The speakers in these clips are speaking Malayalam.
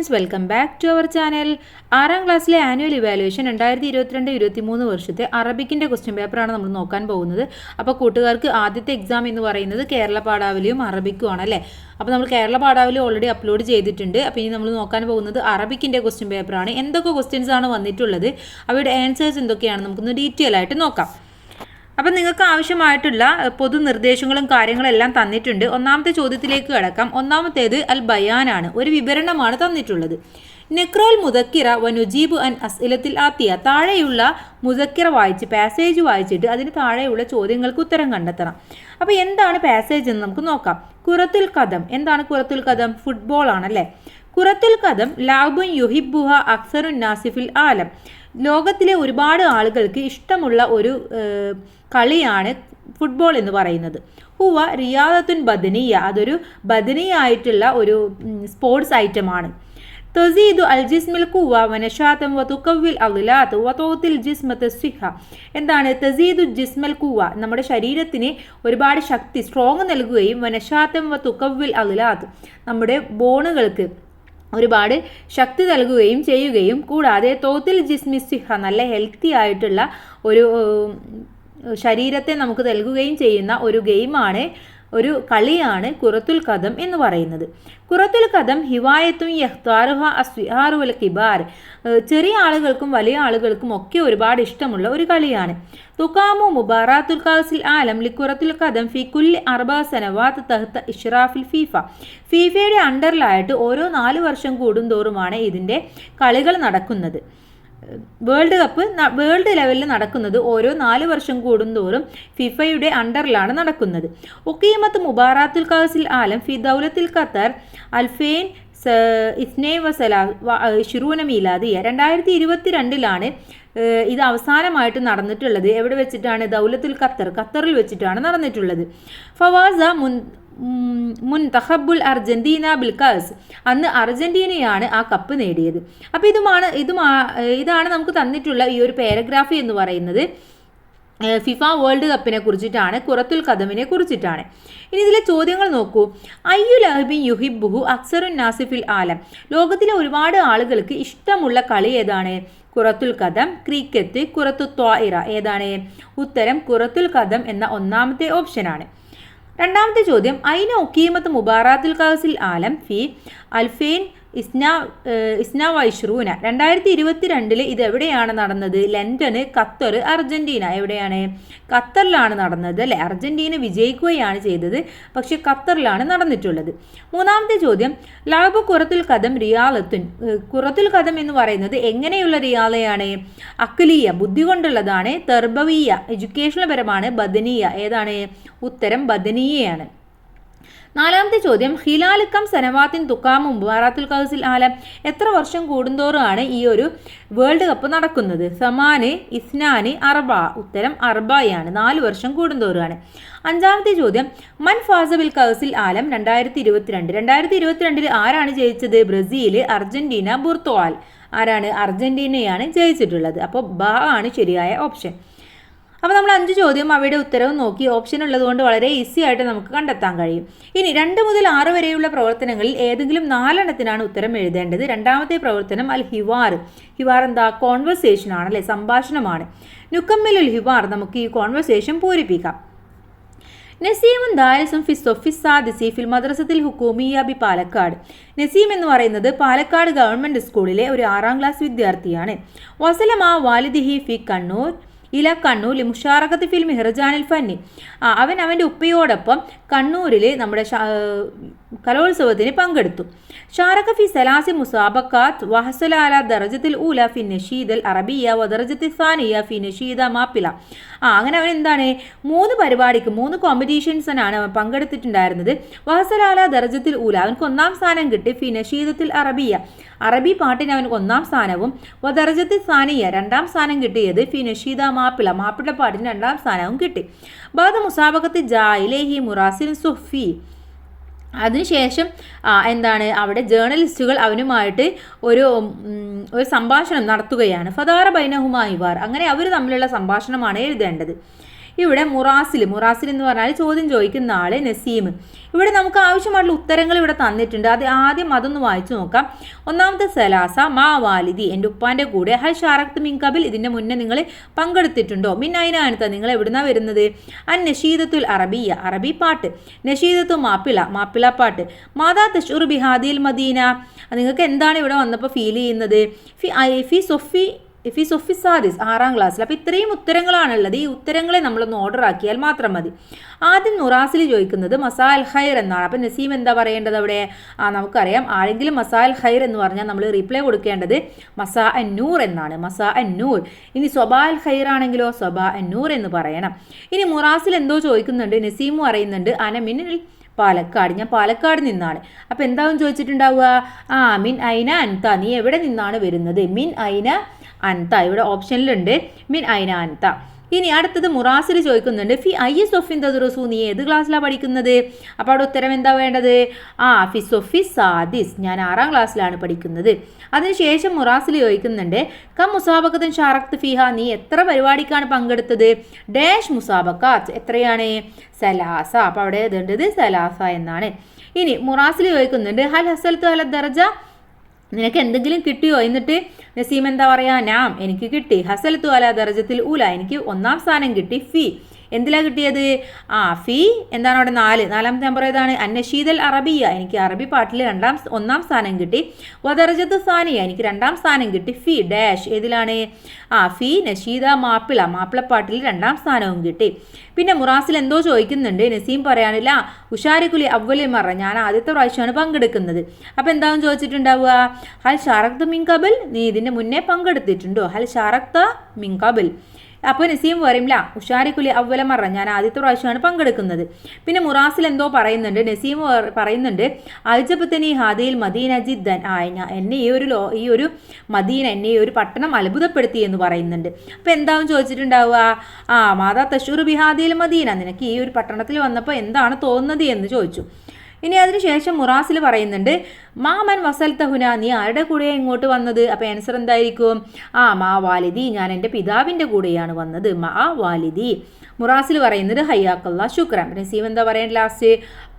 Students, welcome back to our channel. 6ാം ക്ലാസ്സിലെ ആനുവൽ ഇവാലുവേഷൻ 2022-23 വർഷത്തെ അറബിക്കിൻ്റെ ക്വസ്റ്റ്യൻ പേപ്പറാണ് നമ്മൾ നോക്കാൻ പോകുന്നത്. അപ്പോൾ കൂട്ടുകാർക്ക് ആദ്യത്തെ എക്സാം എന്ന് പറയുന്നത് കേരള പാഠാവലിയും അറബിക്കുമാണ് അല്ലേ. അപ്പോൾ നമ്മൾ കേരള പാഠാവലി ഓൾറെഡി അപ്ലോഡ് ചെയ്തിട്ടുണ്ട്. അപ്പോൾ ഇനി നമ്മൾ നോക്കാൻ പോകുന്നത് അറബിക്കിൻ്റെ ക്വസ്റ്റ്യൻ പേപ്പറാണ്. എന്തൊക്കെ ക്വസ്റ്റ്യൻസ് ആണ് വന്നിട്ടുള്ളത്, അവയുടെ ആൻസേഴ്സ് എന്തൊക്കെയാണ് നമുക്കൊന്ന് ഡീറ്റെയിൽ ആയിട്ട് നോക്കാം. അപ്പം നിങ്ങൾക്ക് ആവശ്യമായിട്ടുള്ള പൊതുനിർദ്ദേശങ്ങളും കാര്യങ്ങളെല്ലാം തന്നിട്ടുണ്ട്. ഒന്നാമത്തെ ചോദ്യത്തിലേക്ക് കിടക്കാം. ഒന്നാമത്തേത് അൽ ബയാനാണ്, ഒരു വിവരണമാണ് തന്നിട്ടുള്ളത്. നെക്രോൽ മുദക്കിറ വനുജീബ് അൻ അസ്ഇലത്തിൽ ആത്തിയ, താഴെയുള്ള മുദക്കിറ വായിച്ച് പാസേജ് വായിച്ചിട്ട് അതിന് താഴെയുള്ള ചോദ്യങ്ങൾക്ക് ഉത്തരം കണ്ടെത്തണം. അപ്പോൾ എന്താണ് പാസേജ് എന്ന് നമുക്ക് നോക്കാം. കുറത്തുൽ കദം, എന്താണ് കുറത്തുൽ കദം? ഫുട്ബോൾ ആണല്ലേ. കുറത്തുൽ കദം ലാബുൻ യുഹിബുഹ അക്സറുൻ നാസിഫിൽ ആലം, ലോകത്തിലെ ഒരുപാട് ആളുകൾക്ക് ഇഷ്ടമുള്ള ഒരു കളിയാണ് ഫുട്ബോൾ എന്ന് പറയുന്നത്. ഹുവ റിയാദത്തുൻ ബദനിയ, അതൊരു ബദനിയായിട്ടുള്ള ഒരു സ്പോർട്സ് ഐറ്റമാണ്. തസീദു അൽ ജിസ്മിൽ കുവ വനഷാത്തം വതുക്കവിൽ അദ്ലാത്ത് വതൂത്തിൽ ജിസ്മത്ത് സിഹ, എന്താണ് തസീദു ജിസ്മൽ കുവ, നമ്മുടെ ശരീരത്തിന് ഒരുപാട് ശക്തി സ്ട്രോങ് നൽകുകയും വനഷാത്തം വതുക്കവിൽ അദ്ലാത്ത്, നമ്മുടെ ബോണുകൾക്ക് ഒരുപാട് ശക്തി നൽകുകയും ചെയ്യുകയും കൂടാതെ തോത്തിൽ ജിസ്മി സിഹ, നല്ല ഹെൽത്തി ആയിട്ടുള്ള ഒരു ശരീരത്തെ നമുക്ക് നൽകുകയും ചെയ്യുന്ന ഒരു ഗെയിമാണ്, ഒരു കളിയാണ് കുറത്തുൽ കദം എന്ന് പറയുന്നത്. കുറത്തുൽ കദം ഹിവായത്തും യഹ്താറുഹ അസ്വിഹാറു വൽ കിബാർ, ചെറിയ ആളുകൾക്കും വലിയ ആളുകൾക്കും ഒക്കെ ഒരുപാട് ഇഷ്ടമുള്ള ഒരു കളിയാണ്. തുക്കാമു മുബാറാത്തുൽ കാസിൽ ആലം ലിക്കുറത്തുൽ കദം ഫി കുല്ലി 4 സനവാത്ത് തഹ്ത ഇഷ്റാഫിൽ ഫീഫ, ഫീഫയുടെ അണ്ടറിലായിട്ട് ഓരോ 4 വർഷം കൂടുന്തോറുമാണ് ഇതിൻ്റെ കളികൾ നടക്കുന്നത്. വേൾഡ് കപ്പ് വേൾഡ് ലെവലിൽ നടക്കുന്നത് ഓരോ 4 വർഷം കൂടുന്തോറും ഫിഫയുടെ അണ്ടറിലാണ് നടക്കുന്നത്. ഒക്കീമത്ത് മുബാറാത്തുൽ കാസിൽ ആലം ഫി ദൗലത്തിൽ ഖത്തർ അൽഫേൻ ഇസ്നേ വസല ഷിറൂന മീലാദിയ, 2022 ഇത് അവസാനമായിട്ട് നടന്നിട്ടുള്ളത്. എവിടെ വെച്ചിട്ടാണ്? ദൗലത്തുൽ ഖത്തറിൽ വെച്ചിട്ടാണ് നടന്നിട്ടുള്ളത്. ഫവാസ മുൻതഖബുൽ അർജന്റീന ബിൽകാസ്, അന്ന് അർജന്റീനയാണ് ആ കപ്പ് നേടിയത്. അപ്പോൾ ഇതാണ് നമുക്ക് തന്നിട്ടുള്ള ഈ ഒരു പാരഗ്രാഫ് എന്ന് പറയുന്നത് ഫിഫ വേൾഡ് കപ്പിനെ കുറിച്ചിട്ടാണ്, കുറത്തുൽ കദമിനെ കുറിച്ചിട്ടാണ്. ഇനി ഇതിലെ ചോദ്യങ്ങൾ നോക്കൂ. അയ്യു ലഹബിൻ യുഹിബുഹു അക്സറുൻ നാസിഫിൽ ആലം, ലോകത്തിലെ ഒരുപാട് ആളുകൾക്ക് ഇഷ്ടമുള്ള കളി ഏതാണ്? കുറത്തുൽ കദം. ക്രിക്കറ്റ്, കുറത്തു ത്വായിറ, ഏതാണ്? ഉത്തരം കുറത്തുൽ കദം എന്ന ഒന്നാമത്തെ ഓപ്ഷനാണ്. രണ്ടാമത്തെ ചോദ്യം ഐന ഒക്കീമത്ത് മുബാറാത്തുൽ കാസിൽ ആലം ഫി അൽഫേൻ ഇസ്ന വൈഷ്റൂന, 2022 ഇത് എവിടെയാണ് നടന്നത്? London, Qatar, Argentina. എവിടെയാണ്? ഖത്തറിലാണ് നടന്നത് അല്ലേ. അർജന്റീന വിജയിക്കുകയാണ് ചെയ്തത്, പക്ഷെ ഖത്തറിലാണ് നടന്നിട്ടുള്ളത്. മൂന്നാമത്തെ ചോദ്യം ലാബ് കുറത്തുൽ കദം റിയാലത്തുൻ, കുറത്തുൽ കദം എന്ന് പറയുന്നത് എങ്ങനെയുള്ള റിയാലയാണ്? അക്ലിയ, ബുദ്ധി കൊണ്ടുള്ളതാണ്. തെർബവിയ, എഡ്യൂക്കേഷണൽ പരമാണ്. ബദനിയ, ഏതാണ്? ഉത്തരം ബദനിയയാണ്. നാലാമത്തെ ചോദ്യം ഹിലാലിക്കം സനവാത്തിൻ തുക്കാമു മുബാറാത്തുൽ കാസിൽ ആലം, എത്ര വർഷം കൂടുന്തോറുമാണ് ഈ ഒരു വേൾഡ് കപ്പ് നടക്കുന്നത്? സമാന് ഇസ്നാന് അർബ, ഉത്തരം അർബയാണ്, 4 വർഷം കൂടുന്തോറുമാണ്. അഞ്ചാമത്തെ ചോദ്യം മൻ ഫാസബിൽ കാസിൽ ആലം 2022 ആരാണ് ജയിച്ചത്? ബ്രസീൽ, അർജന്റീന, ബുർത്തുഗാൽ. ആരാണ്? അർജന്റീനയാണ് ജയിച്ചിട്ടുള്ളത്. അപ്പോൾ ബ ആണ് ശരിയായ ഓപ്ഷൻ. അപ്പോൾ നമ്മൾ 5 ചോദ്യം അവയുടെ ഉത്തരവും നോക്കി. ഓപ്ഷൻ ഉള്ളതുകൊണ്ട് വളരെ ഈസി ആയിട്ട് നമുക്ക് കണ്ടെത്താൻ കഴിയും. ഇനി 2 മുതൽ 6 വരെയുള്ള പ്രവർത്തനങ്ങളിൽ ഏതെങ്കിലും 4 എണ്ണത്തിനാണ് ഉത്തരം എഴുതേണ്ടത്. രണ്ടാമത്തെ പ്രവർത്തനം അൽ ഹിവാർ. ഹിവാർ എന്താ? കോൺവെർസേഷൻ ആണല്ലേ, സംഭാഷണമാണ്. നുക്കമ്മിലുൽ ഹിവാർ, നമുക്ക് ഈ കോൺവെർസേഷൻ പൂരിപ്പിക്കാം. നസീമുൻ ദാരിസും ഫി സൊഫി സാദിസി ഫിൽ മദ്രസത്തിൽ ഹുക്കൂമിയ ബി പാലക്കാട്. നസീം എന്ന് പറയുന്നത് പാലക്കാട് ഗവൺമെൻറ് സ്കൂളിലെ ഒരു 6ാം ക്ലാസ് വിദ്യാർത്ഥിയാണ്. വസലമ വാലിദിഹി ഫി കണ്ണൂർ ഇല കണ്ണൂർ മുഷാറക്കത്ത് ഫിൽ മിഹ്റജാനിൽ ഫന്നി, അവൻ അവൻ്റെ ഉപ്പയോടൊപ്പം കണ്ണൂരിൽ നമ്മുടെ കലോത്സവത്തിന് പങ്കെടുത്തു. ഷാറക്ക ഫി സലാസി മുസാബക്കാത്ത് വഹസല അല ദർജത്തിൽ ഊല ഫി നഷീദൽ അറബിയ വ ദർജത്തിൽ സാനിയ ഫി നഷീദ മാപ്പില. അങ്ങനെ അവൻ എന്താണ് 3 പരിപാടിക്ക് 3 കോമ്പറ്റീഷൻസിനാണ് അവൻ പങ്കെടുത്തിട്ടുണ്ടായിരുന്നത്. വഹസല അല ദർജത്തിൽ ഊല, അവനക്ക് 1ാം സ്ഥാനം കിട്ടി. ഫി നഷീദത്തിൽ അറബിയ, അറബി പാട്ടിന് അവന് 1ാം സ്ഥാനവും. വ ദർജത്തിൽ സാനിയ, 2ാം സ്ഥാനം കിട്ടിയത്. ഫി നഷീദ മാപ്പിള, മാപ്പിള പാട്ടിന് 2ാം സ്ഥാനവും കിട്ടി. ബാദ മുസാബക്കത്ത് ജായിലേഹി മുറാസിൻ സുഫി, അതിനുശേഷം എന്താണ് അവിടെ ജേർണലിസ്റ്റുകൾ അവനുമായിട്ട് ഒരു സംഭാഷണം നടത്തുകയാണ്. ഫദാറ ബൈനഹുമാ ഹിവാർ, അങ്ങനെ അവർ തമ്മിലുള്ള സംഭാഷണമാണ് എഴുതേണ്ടത്. ഇവിടെ മുറാസിൽ എന്ന് പറഞ്ഞാൽ ചോദ്യം ചോദിക്കുന്ന ആള് നസീം. ഇവിടെ നമുക്ക് ആവശ്യമായിട്ടുള്ള ഉത്തരങ്ങൾ ഇവിടെ തന്നിട്ടുണ്ട്. അത് ആദ്യം അതൊന്ന് വായിച്ചു നോക്കാം. ഒന്നാമത്തെ സലാസ മാ വാലിദി, എൻ്റെ ഉപ്പാൻ്റെ കൂടെ. ഹൽ ഷാറക്ത് മിൻ കബിൽ, ഇതിൻ്റെ മുന്നേ നിങ്ങൾ പങ്കെടുത്തിട്ടുണ്ടോ? മിൻ അയിനാനത്ത, നിങ്ങൾ എവിടുന്നാ വരുന്നത്? അൻ നഷീദത്തുൽ അറബിയ, അറബി പാട്ട്. നഷീദത്തു മാപ്പിള പാട്ട്. മാതാ തഷ്ഉർ ബിഹാദിൽ മദീന, നിങ്ങൾക്ക് എന്താണ് ഇവിടെ വന്നപ്പോൾ ഫീൽ ചെയ്യുന്നത്? ഫി സൊഫി സാദിസ്, 6ാം ക്ലാസ്സിൽ. അപ്പോൾ ഇത്രയും ഉത്തരങ്ങളാണുള്ളത്. ഈ ഉത്തരങ്ങളെ നമ്മളൊന്ന് ഓർഡർ ആക്കിയാൽ മാത്രം മതി. ആദ്യം മുറാസിൽ ചോദിക്കുന്നത് മസാ അൽ ഖൈർ എന്നാണ്. അപ്പോൾ നസീം എന്താ പറയേണ്ടത് അവിടെ? നമുക്കറിയാം, ആരെങ്കിലും മസാ അൽ ഖൈർ എന്ന് പറഞ്ഞാൽ നമ്മൾ റീപ്ലൈ കൊടുക്കേണ്ടത് മസാ അൻ നൂർ എന്നാണ്. മസാ അൻ നൂർ. ഇനി സ്വബാ അൽ ഖൈർ ആണെങ്കിലോ സ്വബാ അൻ നൂർ എന്ന് പറയണം. ഇനി മുറാസിൽ എന്തോ ചോദിക്കുന്നുണ്ട്, നസീം പറയുന്നുണ്ട് അനമിനിൽ പാലക്കാട്, ഞാൻ പാലക്കാട് നിന്നാണ്. അപ്പോൾ എന്താവും ചോദിച്ചിട്ടുണ്ടാവുക? മിൻ ഐന അൻത, നീ എവിടെ നിന്നാണ് വരുന്നത്? മിൻ ഐന അൻത, ഇവിടെ ഓപ്ഷനിലുണ്ട് മിൻ ഐന അൻത. ഇനി അടുത്തത് മുറാസിൽ ചോദിക്കുന്നുണ്ട് ഫി ഐ സൊഫിൻ തദ്റുസു, നീ ഏത് ക്ലാസ്സിലാണ് പഠിക്കുന്നത്? അപ്പോൾ അവിടെ ഉത്തരം എന്താ വേണ്ടത്? ഫി സൊഫി സാദിസ്, ഞാൻ 6ാം ക്ലാസ്സിലാണ് പഠിക്കുന്നത്. അതിനുശേഷം മുറാസിൽ ചോദിക്കുന്നുണ്ട് കം മുസാബക്കത്തുൻ ഷാറക്ത് ഫിഹ, നീ എത്ര പരിപാടിക്കാണ് പങ്കെടുത്തത്? ഡാഷ് മുസാബക്കാത്ത്, എത്രയാണ്? സലാസ. അപ്പോൾ അവിടെ എഴുതേണ്ടത് സലാസ എന്നാണ്. ഇനി മുറാസിൽ ചോദിക്കുന്നുണ്ട് ഹൽ ഹസൽത്തു അല ദർജ, നിനക്ക് എന്തെങ്കിലും കിട്ടിയോ? എന്നിട്ട് നസീം എന്താ പറയാ? നാം, എനിക്ക് കിട്ടി. ഹസൽത്തു അല ദർജത്തിൽ ഊല, എനിക്ക് 1ാം സ്ഥാനം കിട്ടി. ഫി, എന്തിലാണ് കിട്ടിയത്? ഫി എന്താണ് അവിടെ? 4ാമത്തെ നമ്പർ ഏതാണ്? അന്നഷീദൽ അറബിയ, എനിക്ക് അറബി പാട്ടിൽ 1ാം സ്ഥാനം കിട്ടി. വദർജത്ത് സാനിയ, എനിക്ക് 2ാം സ്ഥാനം കിട്ടി. ഫി ഡാഷ്, ഏതിലാണ്? ഫി നഷീദ മാപ്പിളപ്പാട്ടിൽ 2ാം സ്ഥാനവും കിട്ടി. പിന്നെ മുറാസിൽ എന്തോ ചോദിക്കുന്നുണ്ട്. നസീം പറയാനില്ല ഉഷാരിക്കുലി അവ്വലി മറ, ഞാൻ ആദ്യത്തെ പ്രാവശ്യമാണ് പങ്കെടുക്കുന്നത്. അപ്പോൾ എന്താവും ചോദിച്ചിട്ടുണ്ടാവുക? ഹൽ ഷാറക്ത മിൻ കബിൽ, നീ ഇതിൻ്റെ മുന്നേ പങ്കെടുത്തിട്ടുണ്ടോ? ഹൽ ഷാറക്ത മിൻ കബിൽ. അപ്പോൾ നസീം പറയില്ല ഉഷാരിക്കുലി അവ്വല മറ, ഞാൻ ആദ്യത്തെ പ്രാവശ്യമാണ് പങ്കെടുക്കുന്നത്. പിന്നെ മുറാസിൽ എന്തോ പറയുന്നുണ്ട്. നസീം പറയുന്നുണ്ട് അൽജബത്തനി ഹാദിയിൽ മദീന ജിദ്ദൻ, എന്നെ ഈ ഒരു മദീന, എന്നെ ഈ ഒരു പട്ടണം അത്ഭുതപ്പെടുത്തി എന്ന് പറയുന്നുണ്ട്. അപ്പോൾ എന്താവും ചോദിച്ചിട്ടുണ്ടാവുക? മാതാ തഷൂർ ബിഹാദിയിൽ മദീന, നിനക്ക് ഈ ഒരു പട്ടണത്തിൽ വന്നപ്പോൾ എന്താണ് തോന്നുന്നത് എന്ന് ചോദിച്ചു. ഇനി അതിനുശേഷം മുറാസിൽ പറയുന്നുണ്ട് മാമൻ വസൽത്തഹുന, നീ ആരുടെ കൂടെയാണ് ഇങ്ങോട്ട് വന്നത്? അപ്പോൾ ആൻസർ എന്തായിരിക്കും? മാ വാലിദി, ഞാൻ എൻ്റെ പിതാവിൻ്റെ കൂടെയാണ് വന്നത്. മാ വാലിദി. മുറാസിൽ പറയുന്നത് ഹയ്യാക്കല്ലാ ശുക്രൻ. നസീം എന്താ പറയുന്നത് ലാസ്റ്റ്?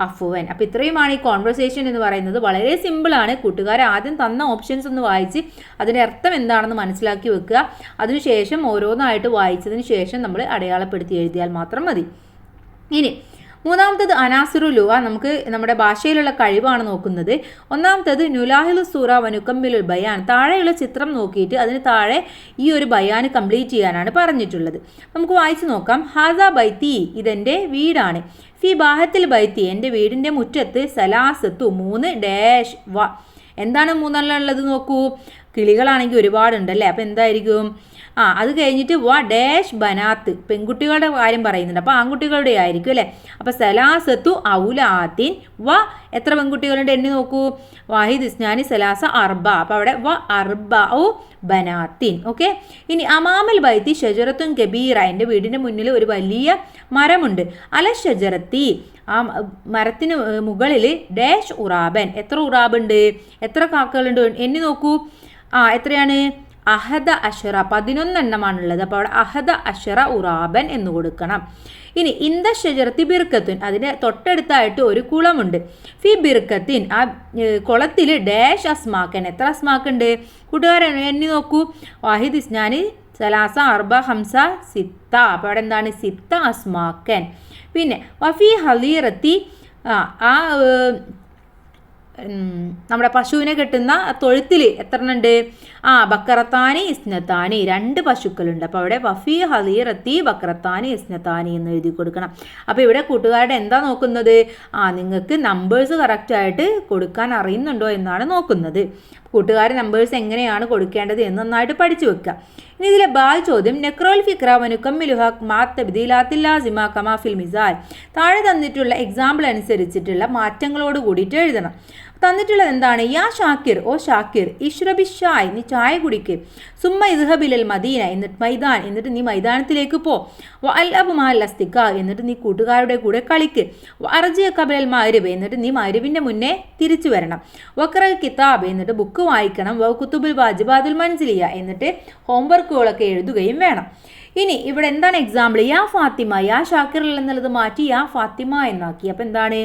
അഫുവൻ. അപ്പോൾ ഇത്രയുമാണ് ഈ കോൺവെർസേഷൻ എന്ന് പറയുന്നത്. വളരെ സിമ്പിളാണ്. കൂട്ടുകാർ ആദ്യം തന്ന ഓപ്ഷൻസ് ഒന്ന് വായിച്ച് അതിൻ്റെ അർത്ഥം എന്താണെന്ന് മനസ്സിലാക്കി വെക്കുക. അതിനുശേഷം ഓരോന്നായിട്ട് വായിച്ചതിന് ശേഷം നമ്മൾ അടയാളപ്പെടുത്തി എഴുതിയാൽ മാത്രം മതി. ഇനി 3ാമത്തത് അനാസിറു ലുവ, നമുക്ക് നമ്മുടെ ഭാഷയിലുള്ള കഴിവാണ് നോക്കുന്നത്. 1ാമത്തത് നുലാഹിലു സൂറ വനുക്കമ്മിലുൽ ബയാൻ, താഴെയുള്ള ചിത്രം നോക്കിയിട്ട് അതിന് താഴെ ഈ ഒരു ബയാൻ കംപ്ലീറ്റ് ചെയ്യാനാണ് പറഞ്ഞിട്ടുള്ളത്. നമുക്ക് വായിച്ചു നോക്കാം. ഹാസ ബൈത്തി, ഇതെൻ്റെ വീടാണ്. ഫി ബാഹത്തിൽ ബൈത്തി, എൻ്റെ വീടിൻ്റെ മുറ്റത്ത്. സലാസത്തു, 3 ഡാഷ് വ, എന്താണ് 3 ഉള്ളത് നോക്കൂ. കിളികളാണെങ്കിൽ ഒരുപാടുണ്ടല്ലേ. അപ്പോൾ എന്തായിരിക്കും? അത് കഴിഞ്ഞിട്ട് വ ഡാഷ് ബനാത്ത്, പെൺകുട്ടികളുടെ കാര്യം പറയുന്നുണ്ട്. അപ്പോൾ ആൺകുട്ടികളുടെ ആയിരിക്കും അല്ലേ. അപ്പോൾ സലാസത്തു ഔലാത്തിൻ, വ എത്ര പെൺകുട്ടികളുണ്ട് എണ്ണി നോക്കൂ. വാഹിദ് ഇസ്നാനി സലാസ അർബ, അപ്പോൾ അവിടെ വ അർബ ഔ ബനാത്തിൻ. ഓക്കെ. ഇനി അമാമൽ ബൈത്തി ഷജറത്തുൻ കബീറ, എൻ്റെ വീടിൻ്റെ മുന്നിൽ ഒരു വലിയ മരമുണ്ട്. അല ഷജറത്തി, ആ മരത്തിന് മുകളിൽ ഡാഷ് ഉറാബൻ, എത്ര ഉറാബുണ്ട്? എത്ര കാക്കകളുണ്ട് എണ്ണി നോക്കൂ. എത്രയാണ്? അഹദ അഷറ, 11 എണ്ണമാണുള്ളത്. അപ്പോൾ അവിടെ അഹദ അഷറ ഉറാബൻ എന്ന് കൊടുക്കണം. ഇനി ഇന്ദ ഷജറത്തി ബിർക്കത്തുൻ, അതിൻ്റെ തൊട്ടടുത്തായിട്ട് ഒരു കുളമുണ്ട്. ഫി ബിർക്കത്തിൻ, ആ കുളത്തിൽ ഡാഷ് അസ്മാക്കൻ, എത്ര അസ്മാക്കുണ്ട്? കൂട്ടുകാരൻ എണ്ണി നോക്കൂ. വാഹിദ് ഇസ്നാനി സലാസ അർബ ഹംസ സിത്ത, അപ്പോൾ അവിടെ എന്താണ്? സിത്ത അസ്മാക്കൻ. പിന്നെ വഫി ഹലീറത്തി, നമ്മുടെ പശുവിനെ കെട്ടുന്ന തൊഴുത്തിൽ എത്ര ഉണ്ട്? ബക്കറത്താനി ഇസ്നത്താനി, 2 പശുക്കളുണ്ട്. അപ്പോൾ അവിടെ വഫി ഹലീറത്തി ബക്കറത്താനി ഇസ്നത്താനി എന്ന് എഴുതി കൊടുക്കണം. അപ്പോൾ ഇവിടെ കൂട്ടുകാരുടെ എന്താ നോക്കുന്നത്? നിങ്ങൾക്ക് നമ്പേഴ്സ് കറക്റ്റായിട്ട് കൊടുക്കാൻ അറിയുന്നുണ്ടോ എന്നാണ് നോക്കുന്നത്. കൂട്ടുകാർ നമ്പേഴ്സ് എങ്ങനെയാണ് കൊടുക്കേണ്ടത് എന്ന് നന്നായിട്ട് പഠിച്ചു വെക്കുക. ഇനി ഇതിലെ ബാൽ ചോദ്യം നെക്രോൽ ഫിക്ര വനുക്കമ്മിലുഹ മാത്തബ്ദീലാത്തില്ലാസിമ കമാഫിൽ മിസാൽ, താഴെ തന്നിട്ടുള്ള എക്സാമ്പിൾ അനുസരിച്ചിട്ടുള്ള മാറ്റങ്ങളോട് കൂടിയിട്ട് എഴുതണം. തന്നിട്ടുള്ളത് എന്താണ്? യാ ഷാക്കിർ, ഓ ഷാക്കിർ, ഇഷ്റബിഷായ്, നീ ചായ കുടിക്ക്. സുമ്മ ഇദ്ഹബിലൽ മദീന, എന്നിട്ട് മൈതാൻ, എന്നിട്ട് നീ മൈതാനത്തിലേക്ക് പോ. അൽ അബ് മഹൽ അസ്തിക, എന്നിട്ട് നീ കൂട്ടുകാരുടെ കൂടെ കളിക്ക്. അർജിയ കബിലൽ മഗ്രിബ്, എന്നിട്ട് നീ മഗ്രിബിൻ്റെ മുന്നേ തിരിച്ചു വരണം. വഖറൽ കിതാബ്, എന്നിട്ട് ബുക്ക് വായിക്കണം. വ കുത്തുബുൽ വാജിബാതുൽ മൻസിലിയ, എന്നിട്ട് ഹോംവർക്കുകളൊക്കെ എഴുതുകയും വേണം. ഇനി ഇവിടെ എന്താണ് എക്സാമ്പിൾ? യാ ഫാത്തിമ, യാ ഷാക്കിർ എന്നുള്ളത് മാറ്റി യാ ഫാത്തിമ എന്നാക്കി. അപ്പം എന്താണ്?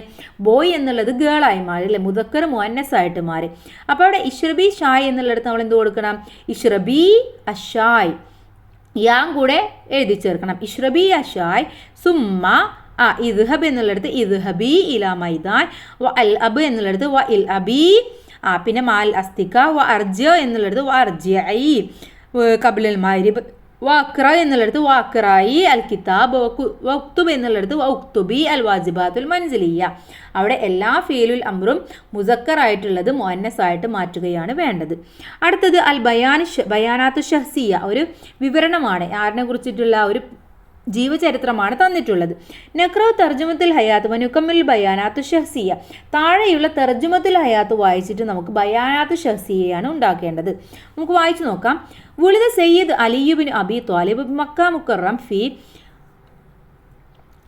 ബോയ് എന്നുള്ളത് ഗേളായി മാറി അല്ലേ, മുദക്കർ മുഅന്നസ് ആയിട്ട് മാറി. അപ്പോൾ അവിടെ ഇഷ്റബി ഷായ് എന്നുള്ളിടത്ത് നമ്മൾ എന്ത് കൊടുക്കണം? ഇഷ്റബി അഷായ്, യാം കൂടെ എഴുതി ചേർക്കണം. ഇഷ്റബി അഷായ്. സുമ്മ ഇദ്ഹബ് എന്നുള്ളിടത്ത് ഇദ്ഹബി ഇലാ മൈദാൻ. വ അൽ അബ് എന്നുള്ളിടത്ത് വ ഇൽ അബി. പിന്നെ മാൽ അസ്തിക. വ അർജ എന്നുള്ളിടത്ത് വ അർജിഇ ഖബ്ലൽ മഗ്രിബ്. വ അഖ്റ എന്നുള്ളിടത്ത് വ അഖ്റായി അൽ കിതാബ്. വ ഉക്തുബ് എന്നുള്ളിടത്ത് വ ഉക്തുബി അൽ വാജിബാത്തുൽ മൻസിലിയ. അവിടെ എല്ലാ ഫീലുൽ അമ്രും മുസക്കർ ആയിട്ടുള്ളത് മുഅന്നസ് ആയിട്ട് മാറ്റുകയാണ് വേണ്ടത്. അടുത്തത് അൽ ബയാനാത്തു ഷഹ്സിയ, ഒരു വിവരണമാണ്. ആരിനെ കുറിച്ചിട്ടുള്ള ഒരു ജീവചരിത്രമാണ് തന്നിട്ടുള്ളത്. നഖ്റു തർജുമത്തുൽ ഹയാത്ത് വനുക്കമ്മിൽ ബയാനാത്തു ഷഹ്സിയ. താഴെയുള്ള തർജുമത്തുൽ ഹയാത്ത് വായിച്ചിട്ട് നമുക്ക് ബയാനാത്തു ഷഹ്സിയയാണ് ഉണ്ടാക്കേണ്ടത്. നമുക്ക് വായിച്ചു നോക്കാം. വുലിദ സയ്യിദ് അലിയുബിൻ അബി ത്വാലിബ് മക്ക മുക്കറം ഫി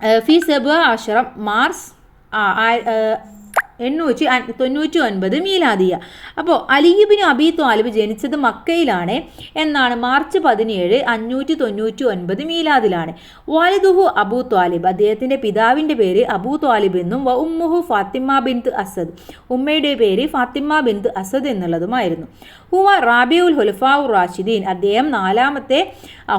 17 മാർച്ച് 899 മീലാദിയ. അപ്പോൾ അലിയുബിൻ അബി ത്വാലിബ് ജനിച്ചത് മക്കയിലാണ്. എന്നാണ് മാർച്ച് 17, 599 മീലാദിലാണ്. വാലിദുഹു അബൂ ത്വാലിബ്, അദ്ദേഹത്തിൻ്റെ പിതാവിൻ്റെ പേര് അബൂ ത്വാലിബ് എന്നും വ ഉമ്മുഹു ഫാത്തിമ ബിൻത് അസദ്, ഉമ്മയുടെ പേര് ഫാത്തിമ ബിൻത് അസദ് എന്നുള്ളതുമായിരുന്നു. ഹുവ റാബിഉൽ ഹുലഫാഉ റാഷിദീൻ, അദ്ദേഹം 4ാമത്തെ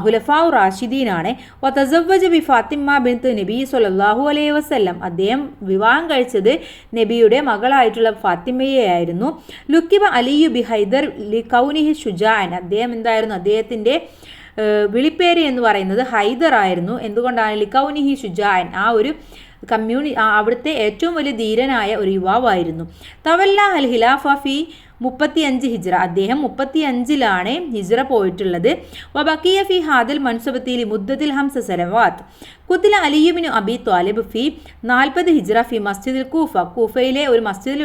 ഹുലഫാഉ റാഷിദീനാണ്. വ തസവ്വജ ബി ഫാത്തിമ ബിൻത് നബി സ്വല്ലല്ലാഹു അലൈഹി വസല്ലം, അദ്ദേഹം വിവാഹം കഴിച്ചത് നബിയുടെ മകളായിട്ടുള്ള ഫാത്തിമയെയായിരുന്നു. ലുക്കിബ അലിയു ബി ഹൈദർ ലി കൗനിഹി ഷുജാൻ, അദ്ദേഹം എന്തായിരുന്നു? അദ്ദേഹത്തിൻ്റെ വിളിപ്പേര് എന്ന് പറയുന്നത് ഹൈദർ ആയിരുന്നു. എന്തുകൊണ്ടാണ്? ലി കൗനിഹി ഷുജാൻ, ആ ഒരു അവിടുത്തെ ഏറ്റവും വലിയ ധീരനായ ഒരു യുവാവായിരുന്നു. തവല്ല അൽ ഖിലാഫ ഫി 35 ഹിജ്റ, അദ്ദേഹം 35ലാണ് ഹിജ്റ പോയിട്ടുള്ളത്. വബക്കിയ ഫി ഹാദൽ മൻസബത്തിൽ മുദ്ദത്തിൽ ഹംസ സനവാത്ത്. കുത്തില അലിയുബിന് അബി ത്വാലിബ് ഫി 40 ഹിജ്റ ഫി മസ്ജിദുൽ കൂഫ, കൂഫയിലെ ഒരു മസ്ജിദിൽ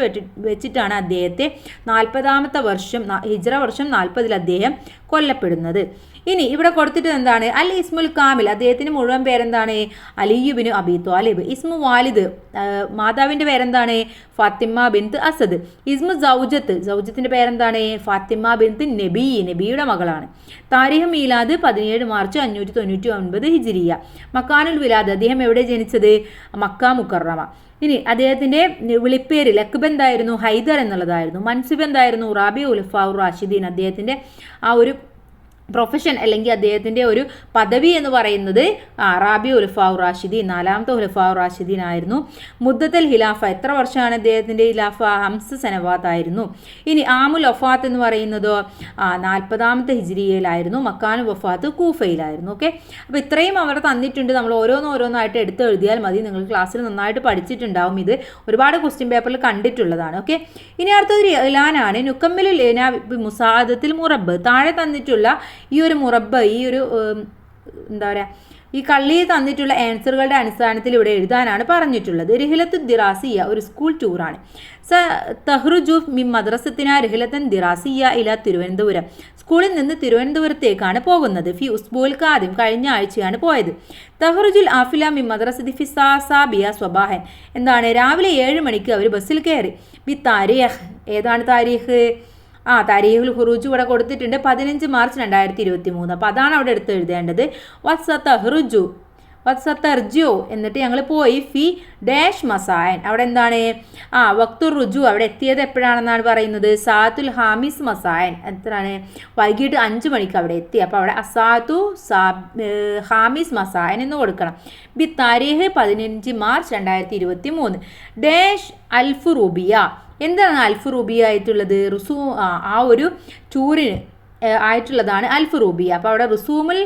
വെച്ചിട്ടാണ് അദ്ദേഹത്തെ 40ാമത്തെ വർഷം ഹിജ്റ വർഷം 40 അദ്ദേഹം കൊല്ലപ്പെടുന്നത്. ഇനി ഇവിടെ കൊടുത്തിട്ട് എന്താണ്? അൽ ഇസ്മുൽ കാമിൽ, അദ്ദേഹത്തിന് മുഴുവൻ പേരെന്താണ്? അലിയുബിന് അബി ത്വാലിബ്. ഇസ്മു വാലിദ്, മാതാവിൻ്റെ പേരെന്താണ്? ഫാത്തിമ ബിൻത് അസദ്. ഇസ്മു സൗജത്ത്, സൗജത്തിൻ്റെ പേരെന്താണ്? ഫാത്തിമ ബിൻത് നബി, നബിയുടെ മകളാണ്. താരിഖ് മീലാദ് 17 മാർച്ച് 599 ഹിജ്രിയ. മക്കാനുൽ വിലാദ്, അദ്ദേഹം എവിടെ ജനിച്ചത്? മക്ക മുക്കറമ. ഇനി അദ്ദേഹത്തിൻ്റെ വിളിപ്പേര് ലഖ്ബ് എന്തായിരുന്നു? ഹൈദർ എന്നുള്ളതായിരുന്നു. മൻസിബ് എന്തായിരുന്നു? റാബിഉൽ ഹുലഫാഉ റാഷിദീൻ, അദ്ദേഹത്തിൻ്റെ ആ ഒരു പ്രൊഫഷൻ അല്ലെങ്കിൽ അദ്ദേഹത്തിൻ്റെ ഒരു പദവി എന്ന് പറയുന്നത് റാബിഉൽ ഹുലഫാഉ റാഷിദീൻ, 4ാമത്തെ ഹുലഫാഉ റാഷിദീൻ ആയിരുന്നു. മുദ്ദത്തുൽ ഖിലാഫ, എത്ര വർഷമാണ് അദ്ദേഹത്തിൻ്റെ ഖിലാഫ? 5 സനവാത്ത് ആയിരുന്നു. ഇനി ആമുൽ വഫാത്ത് എന്ന് പറയുന്നതോ 40ാമത്തെ ഹിജ്രിയയിലായിരുന്നു. മക്കാനു വഫാത്ത് കൂഫയിലായിരുന്നു. ഓക്കെ, അപ്പോൾ ഇത്രയും അവർ തന്നിട്ടുണ്ട്. നമ്മൾ ഓരോന്നായിട്ട് എടുത്ത് എഴുതിയാൽ മതി. നിങ്ങൾ ക്ലാസ്സിൽ നന്നായിട്ട് പഠിച്ചിട്ടുണ്ടാവും. ഇത് ഒരുപാട് ക്വസ്റ്റ്യൻ പേപ്പറിൽ കണ്ടിട്ടുള്ളതാണ്. ഓക്കെ, ഇനി അടുത്തൊരു ഇലാനാണ് നുക്കമ്മിലുൽ ഇലാന മുസാദത്തിൽ മുറബ്. താഴെ തന്നിട്ടുള്ള ഈ ഒരു മുറബ്, ഈ ഒരു എന്താ പറയുക, ഈ കള്ളിയിൽ തന്നിട്ടുള്ള ആൻസറുകളുടെ അടിസ്ഥാനത്തിൽ ഇവിടെ എഴുതാനാണ് പറഞ്ഞിട്ടുള്ളത്. റിഹിലത്തു ദിറാസിയ, ഒരു സ്കൂൾ ടൂറാണ്. തഹ്റുജു മിൻ മദ്രസത്തിന റിഹിലത്തൻ ദിറാസിയ ഇല തിരുവനന്തപുരം, സ്കൂളിൽ നിന്ന് തിരുവനന്തപുരത്തേക്കാണ് പോകുന്നത്. ഫി ഉസ്ബുൽ കാദിം, കഴിഞ്ഞ ആഴ്ചയാണ് പോയത്. തഹ്റുജുൽ ആഫില മിൻ മദ്രസത്തി ഫി സാബിയ സ്വബാഹൻ, എന്താണ്? രാവിലെ 7 മണിക്ക് അവർ ബസ്സിൽ കയറി. ബി താരീഖ്, ഏതാണ് താരീഖ്? താരീഖുൽ ഖുറൂജ് ഇവിടെ കൊടുത്തിട്ടുണ്ട്, 15 മാർച്ച് 2023. അപ്പോൾ അതാണ് അവിടെ എടുത്ത് എഴുതേണ്ടത്. വത്സത്തർജു എന്നിട്ട് ഞങ്ങൾ പോയി ഫി ഡാഷ് മസായൻ, അവിടെ എന്താണ്? വക്തുർ റുജു, അവിടെ എത്തിയത് എപ്പോഴാണെന്നാണ് പറയുന്നത്? സാത്തുൽ ഹാമിസ് മസായൻ, എത്രയാണ്? വൈകിട്ട് 5 മണിക്ക് അവിടെ എത്തി. അപ്പോൾ അവിടെ അസാത്തു ഹാമിസ് മസായൻ എന്ന് കൊടുക്കണം. ബി താരീഖ് 15 മാർച്ച് 2023. ഡാഷ് അൽഫ് റൂബിയ, എന്താണ് അൽഫ് റൂബിയ ആയിട്ടുള്ളത്? ആ ഒരു ടൂറിന് ആയിട്ടുള്ളതാണ് അൽഫ് റൂബിയ. അപ്പോൾ അവിടെ റുസൂമുൽ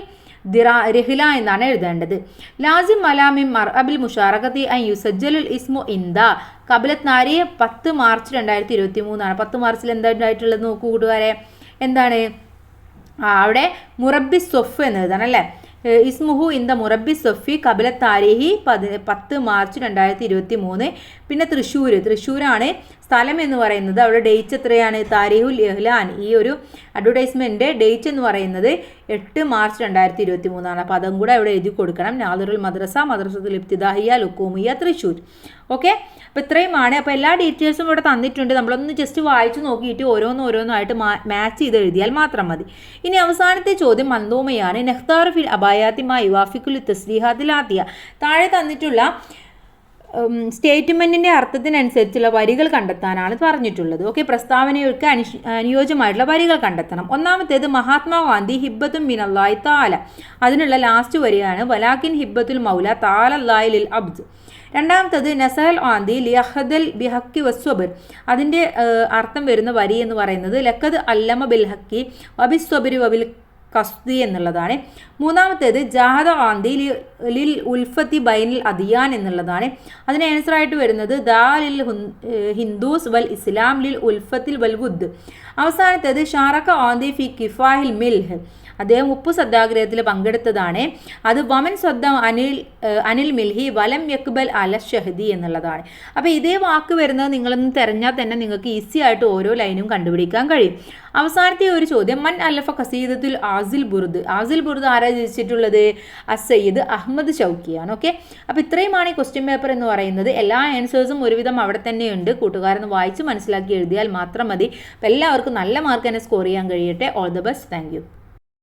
രഹില എന്നാണ് എഴുതേണ്ടത്. ലാസിം മലാമിം മർഅബിൽ മുഷാറകത്തി അൻ യുസജ്ജലുൽ ഇസ്മു ഇന്ദ കബലത്ത് നാരിയ 10 മാർച്ച് 2023 10 മാർച്ചിൽ എന്താ ഉണ്ടായിട്ടുള്ളത് നോക്കൂ കൂട്ടുകാരെ. എന്താണ്? അവിടെ മുറബി സൊഫ് എന്ന് എഴുതണം അല്ലേ. ഇസ്മുഹു ഇന്ദ മുറബി സൊഫി കബല താരിഹി 10 മാർച്ച് 2023. പിന്നെ തൃശ്ശൂരാണ് സ്ഥലം എന്ന് പറയുന്നത്. അവിടെ ഡേറ്റ് എത്രയാണ്? താരിഖുൽ ഇഹ്ലാൻ, ഈ ഒരു അഡ്വർടൈസ്മെൻറ്റ് ഡേറ്റ് എന്ന് പറയുന്നത് 8 മാർച്ച് 2023. അപ്പോൾ അതും കൂടെ അവിടെ എഴുതി കൊടുക്കണം. നാദിറുൽ മദ്രസത്തുൽ ഇബ്തിദാഹിയ ലുക്കൂമിയ തൃശ്ശൂർ. ഓക്കെ, അപ്പോൾ ഇത്രയുമാണ്. അപ്പോൾ എല്ലാ ഡീറ്റെയിൽസും ഇവിടെ തന്നിട്ടുണ്ട്. നമ്മളൊന്ന് ജസ്റ്റ് വായിച്ചു നോക്കിയിട്ട് ഓരോന്നായിട്ട് മാച്ച് ചെയ്ത് എഴുതിയാൽ മാത്രം മതി. ഇനി അവസാനത്തെ ചോദ്യം മന്ദൂമയാണ്. നെഹ്താർ ഫിൽ അബായാത്തിമായി വാഫിക്കുൽ തസ്ലീഹാത്തിലാത്തിയ. താഴെ തന്നിട്ടുള്ള സ്റ്റേറ്റ്മെൻറ്റിൻ്റെ അർത്ഥത്തിനനുസരിച്ചുള്ള വരികൾ കണ്ടെത്താനാണ് പറഞ്ഞിട്ടുള്ളത്. ഓക്കെ, പ്രസ്താവനകൾക്ക് അനുയോജ്യമായിട്ടുള്ള വരികൾ കണ്ടെത്തണം. ഒന്നാമത്തേത് മഹാത്മാഗാന്ധി ഹിബ്ബത്തും മിനല്ലാഹി തആല. അതിനുള്ള ലാസ്റ്റ് വരിയാണ് വലാക്കിൻ ഹിബ്ബത്തുൽ മൗല തആലല്ലാഹി ലിൽ അബ്ദ്. രണ്ടാമത്തേത് നസഹൽ ആന്തി ലിയഹദൽ ബിഹക്കി വസ്വബർ. അതിൻ്റെ അർത്ഥം വരുന്ന വരി എന്ന് പറയുന്നത് ലക്കത് അല്ലമ ബിൽ ഹക്കി വബിസ്വബരി വബിൽ കസ്തി എന്നുള്ളതാണ്. മൂന്നാമത്തേത് ജാഹദ ആന്തി ലിൽ ഉൽഫത്തി ബൈനിൽ അദിയാൻ എന്നുള്ളതാണ്. അതിന് ആൻസറായിട്ട് വരുന്നത് ദാ ലിൽ ഹിന്ദൂസ് വൽ ഇസ്ലാം ലിൽ ഉൽഫത്തിൽ വൽ വുദ്. അവസാനത്തേത് ഷാറഖ ആന്തി ഫി കിഫാഹിൽ മിൽഹ്. അദ്ദേഹം ഉപ്പു സത്യാഗ്രഹത്തിൽ പങ്കെടുത്തതാണ്. അത് വമൻ സ്വന്തം അനിൽ മിൽഹി വലം യക്ബൽ അല ഷഹദി എന്നുള്ളതാണ്. അപ്പോൾ ഇതേ വാക്ക് വരുന്നത് നിങ്ങളൊന്ന് തിരഞ്ഞാൽ തന്നെ നിങ്ങൾക്ക് ഈസി ആയിട്ട് ഓരോ ലൈനും കണ്ടുപിടിക്കാൻ കഴിയും. അവസാനത്തെ ഒരു ചോദ്യം മൻ അല്ലഫ ഖസീദത്തുൽ ആസിൽ ബുർദ്. ആസിൽ ബുർദ് ആരാ രചിച്ചിട്ടുള്ളത്? അസയ്യിദ് അഹമ്മദ് ഷൗക്കിയാണ്. ഓക്കെ, അപ്പോൾ ഇത്രയുമാണ് ഈ ക്വസ്റ്റ്യൻ പേപ്പർ എന്ന് പറയുന്നത്. എല്ലാ ആൻസേഴ്സും ഒരുവിധം അവിടെ തന്നെയുണ്ട്. കൂട്ടുകാരൊന്ന് വായിച്ച് മനസ്സിലാക്കി എഴുതിയാൽ മാത്രം മതി. അപ്പോൾ എല്ലാവർക്കും നല്ല മാർക്ക് തന്നെ സ്കോർ ചെയ്യാൻ കഴിയട്ടെ. All the best. Thank you.